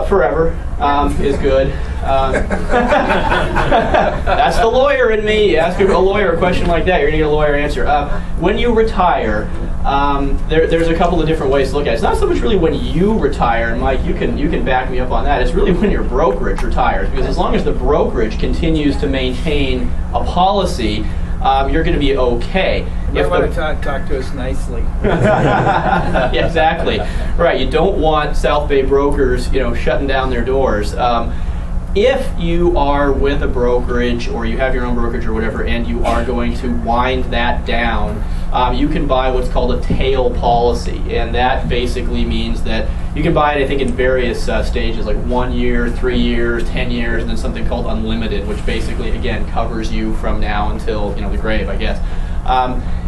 Forever is good. That's the lawyer in me. You ask a lawyer a question like that, you're going to get a lawyer answer. When you retire, there's a couple of different ways to look at it. It's not so much really when you retire, and Mike, you can back me up on that. It's really when your brokerage retires, because as long as the brokerage continues to maintain a policy, you're going to be okay. You might want to talk to us nicely. Yeah, exactly. Right. You don't want South Bay brokers, shutting down their doors. If you are with a brokerage, or you have your own brokerage or whatever, and you are going to wind that down, you can buy what's called a tail policy, and that basically means that you can buy it, I think, in various stages, like 1 year, 3 years, 10 years, and then something called unlimited, which basically, again, covers you from now until the grave, I guess.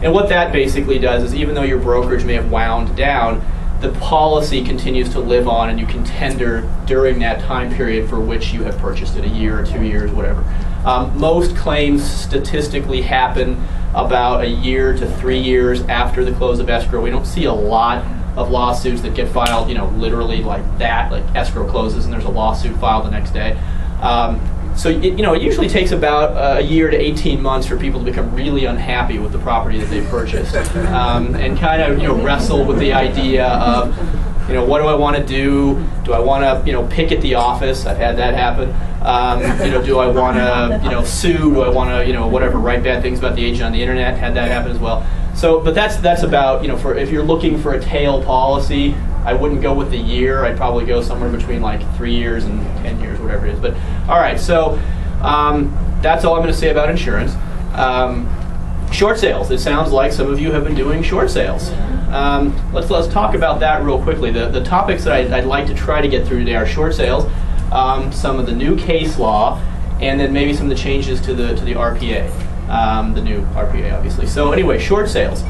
And what that basically does is, even though your brokerage may have wound down, the policy continues to live on, and you can tender during that time period for which you have purchased it, a year or 2 years, whatever. Most claims statistically happen about a year to 3 years after the close of escrow. We don't see a lot of lawsuits that get filed, literally like that, like escrow closes and there's a lawsuit filed the next day. So it usually takes about a year to 18 months for people to become really unhappy with the property that they purchased, and kind of wrestle with the idea of what do I want to do? Do I want to picket the office? I've had that happen. Do I want to sue? Do I want to whatever, write bad things about the agent on the internet? Had that happen as well. So, but that's about for if you're looking for a tail policy, I wouldn't go with the year. I'd probably go somewhere between like 3 years and 10 years, whatever it is. But all right, so that's all I'm going to say about insurance. Short sales. It sounds like some of you have been doing short sales. Let's talk about that real quickly. The topics that I'd like to try to get through today are short sales, some of the new case law, and then maybe some of the changes to the RPA, the new RPA, obviously. So anyway, short sales.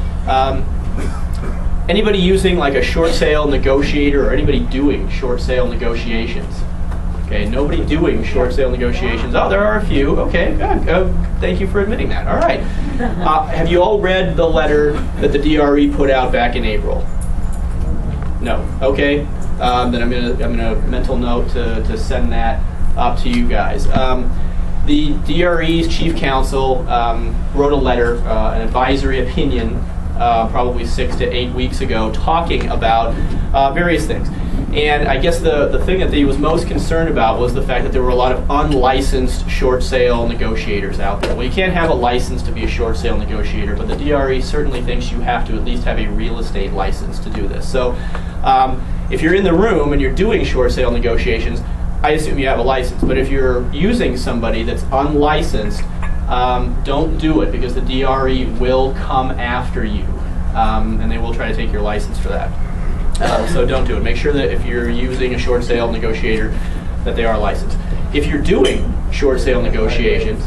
Anybody using like a short sale negotiator, or anybody doing short sale negotiations? Okay, nobody doing short sale negotiations. Oh, there are a few. Okay, good. Thank you for admitting that. All right. Have you all read the letter that the DRE put out back in April? No. Okay. Then I'm gonna mental note to send that up to you guys. The DRE's chief counsel wrote a letter, an advisory opinion, probably 6 to 8 weeks ago, talking about various things. And I guess the thing that he was most concerned about was the fact that there were a lot of unlicensed short sale negotiators out there. Well, you can't have a license to be a short sale negotiator, but the DRE certainly thinks you have to at least have a real estate license to do this. So if you're in the room and you're doing short sale negotiations, I assume you have a license. But if you're using somebody that's unlicensed, don't do it, because the DRE will come after you, and they will try to take your license for that. So don't do it. Make sure that if you're using a short sale negotiator, that they are licensed. If you're doing short sale negotiations,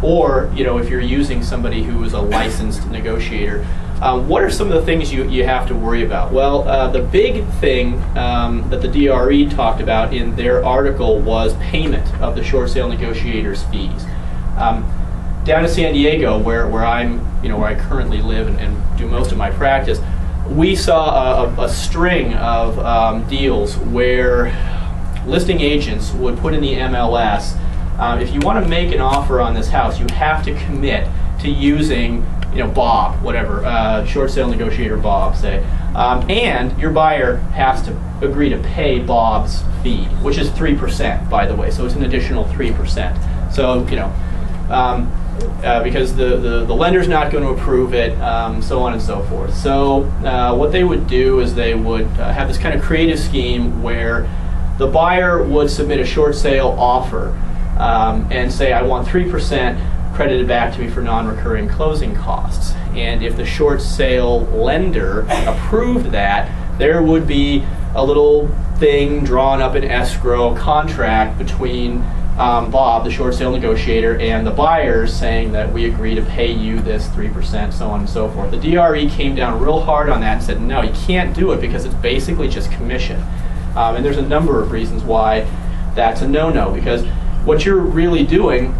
or if you're using somebody who is a licensed negotiator, what are some of the things you have to worry about? Well, the big thing that the DRE talked about in their article was payment of the short sale negotiators' fees. Down in San Diego, where I currently live and do most of my practice, we saw a string of deals where listing agents would put in the MLS, if you want to make an offer on this house, you have to commit to using Bob, whatever, short sale negotiator Bob, say, and your buyer has to agree to pay Bob's fee, which is 3%, by the way, so it's an additional 3%. So, because the lender's not going to approve it, so on and so forth. So what they would do is they would have this kind of creative scheme where the buyer would submit a short sale offer and say, I want 3% credited back to me for non-recurring closing costs. And if the short sale lender approved that, there would be a little thing drawn up in escrow, contract between Bob, the short sale negotiator, and the buyers, saying that we agree to pay you this 3%, so on and so forth. The DRE came down real hard on that and said, no, you can't do it because it's basically just commission. And there's a number of reasons why that's a no-no, because what you're really doing,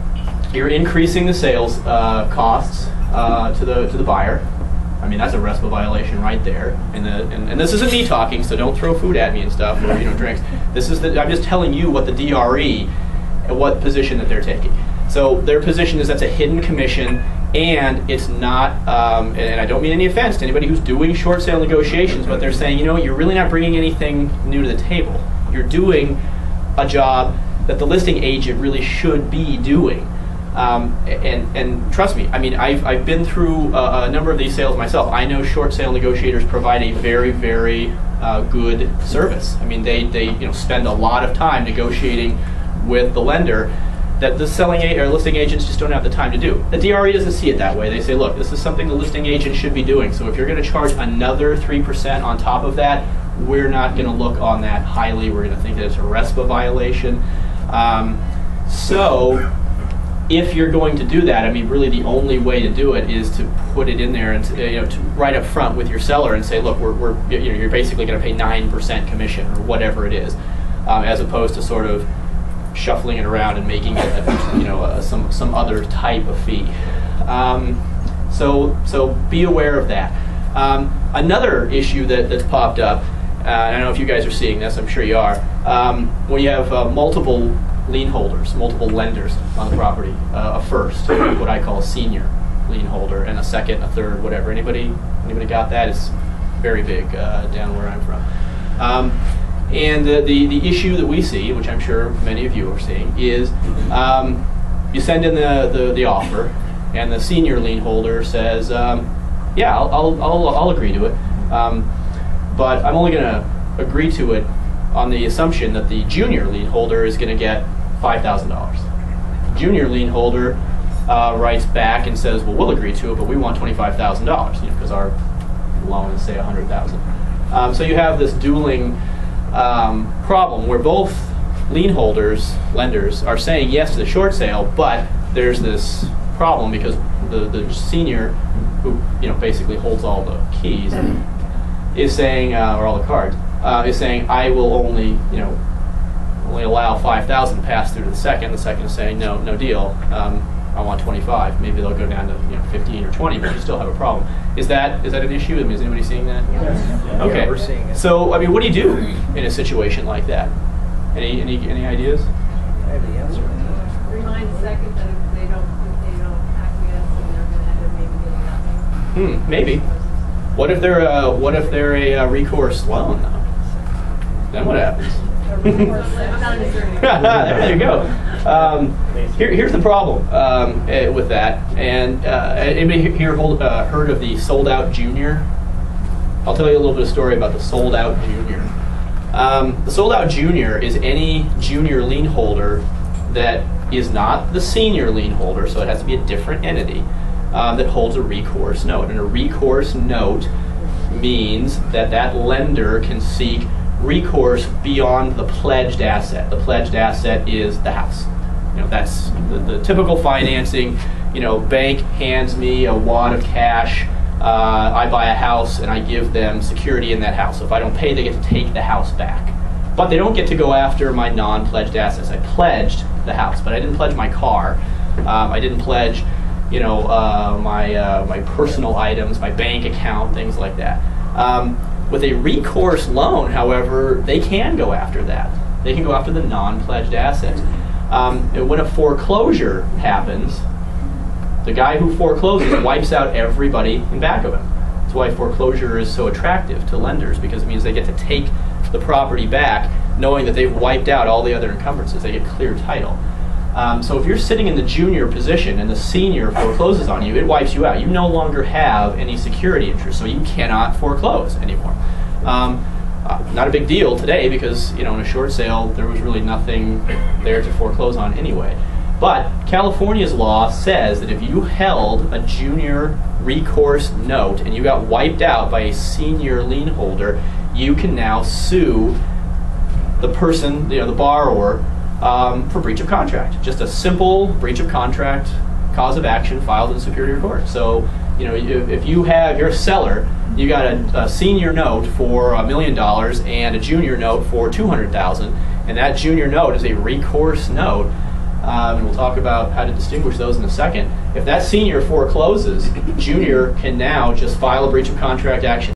you're increasing the sales costs to the buyer. I mean, that's a RESPA violation right there. And this isn't me talking, so don't throw food at me and stuff, or drinks. I'm just telling you what the DRE and what position that they're taking. So their position is that's a hidden commission, and it's not, and I don't mean any offense to anybody who's doing short sale negotiations, but they're saying, you're really not bringing anything new to the table. You're doing a job that the listing agent really should be doing. And trust me, I mean, I've been through a number of these sales myself. I know short sale negotiators provide a very, very good service. I mean, they spend a lot of time negotiating with the lender that the selling or listing agents just don't have the time to do. The DRE doesn't see it that way. They say, look, this is something the listing agent should be doing. So if you're going to charge another 3% on top of that, we're not going to look on that highly. We're going to think that it's a RESPA violation. So if you're going to do that, I mean, really the only way to do it is to put it in there and to right up front with your seller and say, look, you're basically going to pay 9% commission or whatever it is, as opposed to sort of shuffling it around and making it some other type of fee. So be aware of that. Another issue that's popped up, I don't know if you guys are seeing this, I'm sure you are, when you have multiple lien holders, multiple lenders on the property, a first, what I call a senior lien holder, and a second, a third, whatever. Anybody got that? It's very big down where I'm from. And the issue that we see, which I'm sure many of you are seeing, is you send in the offer, and the senior lien holder says, yeah, I'll agree to it, but I'm only going to agree to it on the assumption that the junior lien holder is going to get $5,000. Junior lien holder writes back and says, well, we'll agree to it, but we want $25,000, because our loan is, say, $100,000. So you have this dueling problem where both lien holders, lenders, are saying yes to the short sale, but there's this problem because the senior, who basically holds all the keys, is saying, or all the cards, is saying, I will only allow 5,000 to pass through to the second. The second is saying, no deal. I want 25. Maybe they'll go down to 15 or 20, but you still have a problem. Is that an issue? I mean, is anybody seeing that? Yes. Okay. Yeah, we're seeing it. So, I mean, what do you do in a situation like that? Any ideas? I have the answer. Remind the second that if they don't acquiesce, then they're going to end up maybe getting nothing. Maybe. What if they're a recourse loan though? Then what happens? There you go. Here's the problem with that. And anybody here heard of the sold out junior? I'll tell you a little bit of story about the sold out junior. The sold out junior is any junior lien holder that is not the senior lien holder, so it has to be a different entity, that holds a recourse note. And a recourse note means that lender can seek recourse beyond the pledged asset. The pledged asset is the house. That's the typical financing. Bank hands me a wad of cash. I buy a house and I give them security in that house. So if I don't pay, they get to take the house back. But they don't get to go after my non-pledged assets. I pledged the house, but I didn't pledge my car. I didn't pledge, my personal items, my bank account, things like that. With a recourse loan, however, they can go after that. They can go after the non-pledged assets. When a foreclosure happens, the guy who forecloses wipes out everybody in back of him. That's why foreclosure is so attractive to lenders, because it means they get to take the property back knowing that they've wiped out all the other encumbrances. They get clear title. So if you're sitting in the junior position and the senior forecloses on you, it wipes you out. You no longer have any security interest, so you cannot foreclose anymore. Not a big deal today because in a short sale there was really nothing there to foreclose on anyway. But California's law says that if you held a junior recourse note and you got wiped out by a senior lien holder, you can now sue the person, the borrower, for breach of contract. Just a simple breach of contract cause of action filed in Superior Court. So, if you're a seller, you got a senior note for $1 million and a junior note for $200,000, and that junior note is a recourse note, and we'll talk about how to distinguish those in a second. If that senior forecloses, junior can now just file a breach of contract action